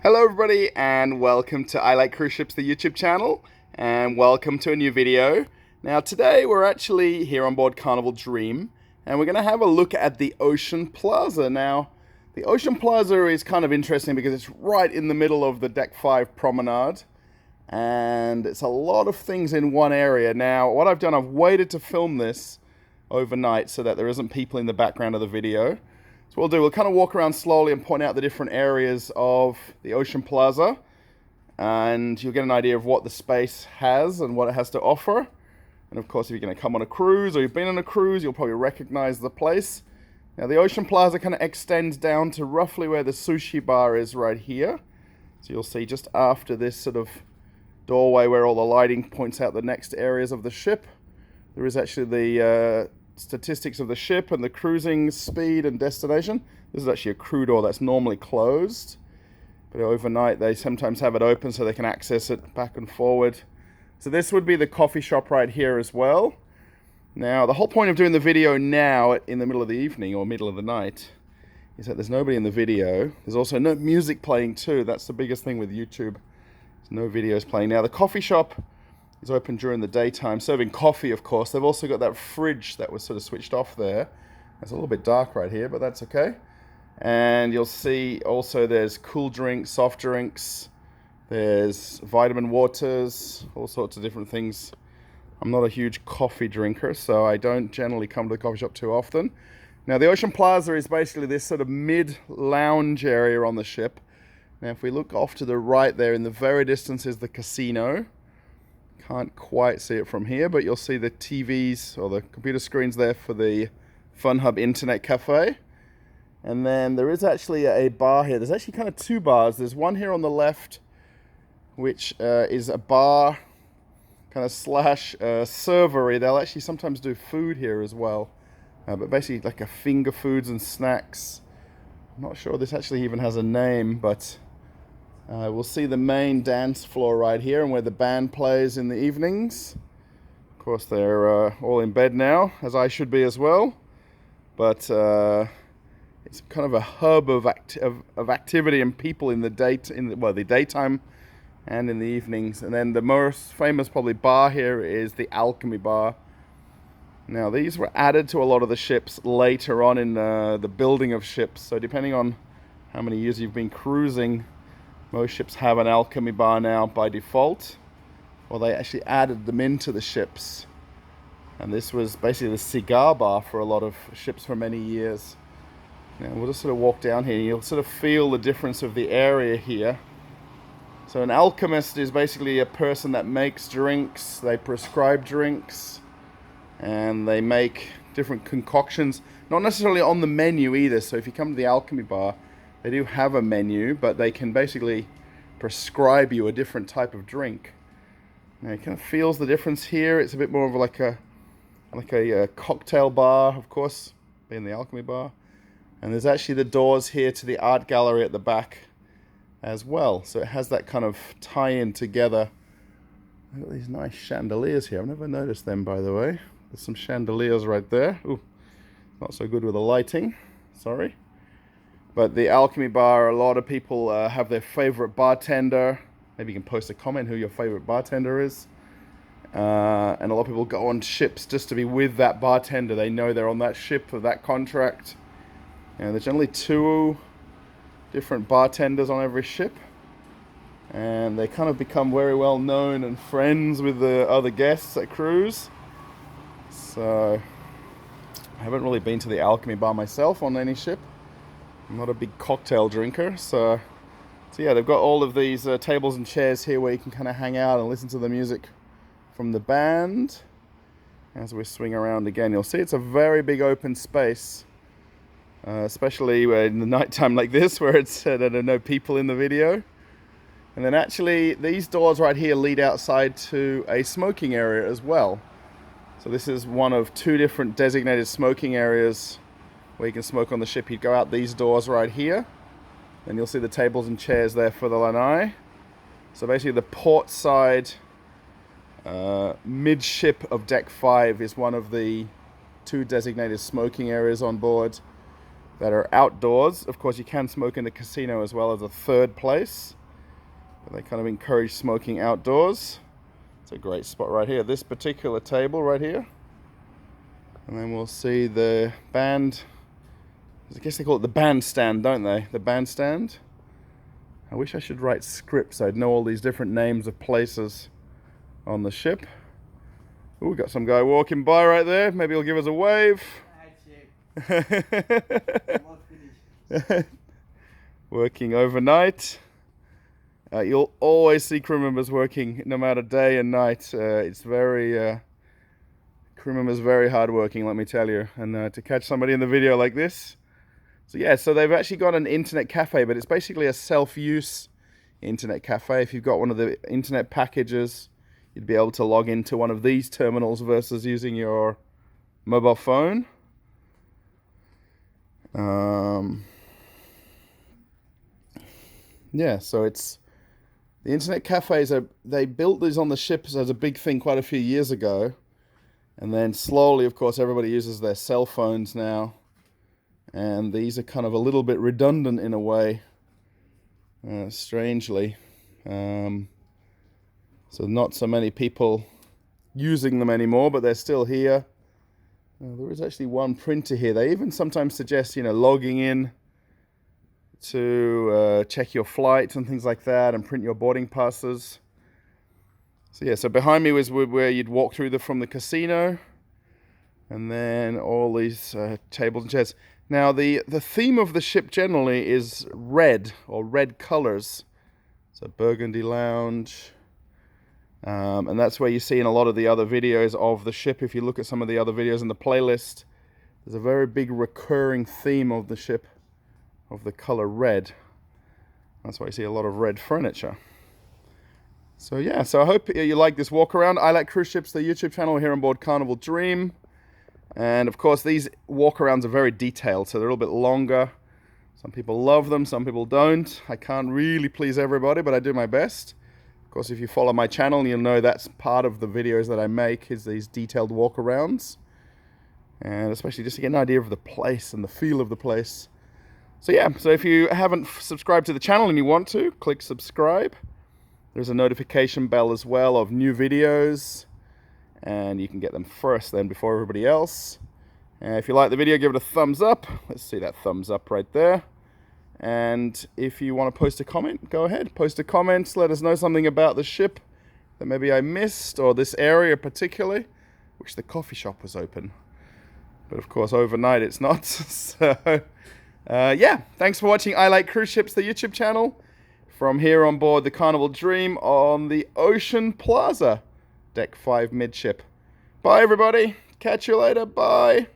Hello everybody and welcome to I Like Cruise Ships, the YouTube channel, and welcome to a new video. Now today we're actually here on board Carnival Dream and we're going to have a look at the Ocean Plaza. Now the Ocean Plaza is kind of interesting because it's right in the middle of the Deck 5 promenade and it's a lot of things in one area. Now what I've done, I've waited to film this overnight so that there isn't people in the background of the video. So what we'll kind of walk around slowly and point out the different areas of the Ocean Plaza, and you'll get an idea of what the space has and what it has to offer. And of course, if you're going to come on a cruise or you've been on a cruise, you'll probably recognize the place. Now the Ocean Plaza kind of extends down to roughly where the sushi bar is right here. So you'll see just after this sort of doorway where all the lighting points out the next areas of the ship. There is actually the statistics of the ship and the cruising speed and destination. This is actually a crew door that's normally closed, but overnight they sometimes have it open so they can access it back and forward. So this would be the coffee shop right here as well. Now the whole point of doing the video now in the middle of the evening or middle of the night is that there's nobody in the video. There's also no music playing too. That's the biggest thing with YouTube. There's no videos playing. Now the coffee shop is open during the daytime, serving coffee, of course. They've also got that fridge that was sort of switched off there. It's a little bit dark right here, but that's okay. And you'll see also there's cool drinks, soft drinks, there's vitamin waters, all sorts of different things. I'm not a huge coffee drinker, so I don't generally come to the coffee shop too often. Now, the Ocean Plaza is basically this sort of mid-lounge area on the ship. Now, if we look off to the right there, in the very distance is the casino. Can't quite see it from here, but you'll see the TVs or the computer screens there for the Fun Hub Internet Cafe. And then there is actually a bar here. There's actually kind of two bars. There's one here on the left, which is a bar kind of slash servery. They'll actually sometimes do food here as well, but basically like a finger foods and snacks. I'm not sure this actually even has a name, but we'll see the main dance floor right here and where the band plays in the evenings. Of course, they're all in bed now, as I should be as well. But it's kind of a hub of activity and people in the the daytime and in the evenings. And then the most famous probably bar here is the Alchemy Bar. Now these were added to a lot of the ships later on in the building of ships. So depending on how many years you've been cruising, most ships have an Alchemy Bar now by default, or they actually added them into the ships. And this was basically the cigar bar for a lot of ships for many years. Now we'll just sort of walk down here and you'll sort of feel the difference of the area here. So an alchemist is basically a person that makes drinks, they prescribe drinks, and they make different concoctions, not necessarily on the menu either. So if you come to the Alchemy Bar, they do have a menu, but they can basically prescribe you a different type of drink. Now it kind of feels the difference here. It's a bit more of like a cocktail bar, of course, being the Alchemy Bar. And there's actually the doors here to the art gallery at the back as well. So it has that kind of tie-in together. I've got these nice chandeliers here. I've never noticed them, by the way. There's some chandeliers right there. Ooh, not so good with the lighting. Sorry. But the Alchemy Bar, a lot of people have their favorite bartender. Maybe you can post a comment who your favorite bartender is. And a lot of people go on ships just to be with that bartender. They know they're on that ship for that contract. And there's generally 2 different bartenders on every ship. And they kind of become very well known and friends with the other guests at cruise. So I haven't really been to the Alchemy Bar myself on any ship. I'm not a big cocktail drinker, so yeah, they've got all of these tables and chairs here where you can kind of hang out and listen to the music from the band. As we swing around again, you'll see it's a very big open space, especially in the nighttime like this, where it's there are no people in the video. And then actually, these doors right here lead outside to a smoking area as well. So this is one of 2 different designated smoking areas where you can smoke on the ship. You'd go out these doors right here, and you'll see the tables and chairs there for the lanai. So basically the port side midship of Deck 5 is one of the 2 designated smoking areas on board. that are outdoors. Of course, you can smoke in the casino as well as a third place, but they kind of encourage smoking outdoors. It's a great spot right here, this particular table right here. And then we'll see the band, I guess they call it the bandstand, don't they? The bandstand. I wish I should write scripts, I'd know all these different names of places on the ship. Ooh, we got some guy walking by right there, maybe he'll give us a wave. Working overnight. You'll always see crew members working no matter day and night. It's very crew members very hard working, let me tell you, and to catch somebody in the video like this. So yeah, so they've actually got an internet cafe, but it's basically a self-use internet cafe. If you've got one of the internet packages, you'd be able to log into one of these terminals versus using your mobile phone. Yeah, so it's the internet cafes they built these on the ships as a big thing quite a few years ago, and then slowly, of course, everybody uses their cell phones now, and these are kind of a little bit redundant in a way, strangely. So not so many people using them anymore, but they're still here. There is actually one printer here. They even sometimes suggest, logging in to check your flights and things like that and print your boarding passes. So yeah, so behind me was where you'd walk through from the casino, and then all these tables and chairs. Now the theme of the ship generally is red, or red colors. So burgundy lounge. And that's where you see in a lot of the other videos of the ship. If you look at some of the other videos in the playlist, there's a very big recurring theme of the ship of the color red. That's why you see a lot of red furniture. So yeah, so I hope you like this walk around. I Like Cruise Ships, the YouTube channel here on board Carnival Dream. And of course, these walk arounds are very detailed, so they're a little bit longer. Some people love them, some people don't. I can't really please everybody, but I do my best. Of course, if you follow my channel, you'll know that's part of the videos that I make, is these detailed walkarounds. And especially just to get an idea of the place and the feel of the place. So yeah, so if you haven't subscribed to the channel and you want to, click subscribe. There's a notification bell as well of new videos, and you can get them first then before everybody else. And if you like the video, give it a thumbs up. Let's see that thumbs up right there. And if you want to post a comment, go ahead, post a comment, let us know something about the ship that maybe I missed, or this area particularly. Wish the coffee shop was open, but of course overnight it's not. So yeah, thanks for watching I Like Cruise Ships, the YouTube channel, from here on board the Carnival Dream on the Ocean Plaza, Deck 5 midship. Bye everybody, catch you later, bye.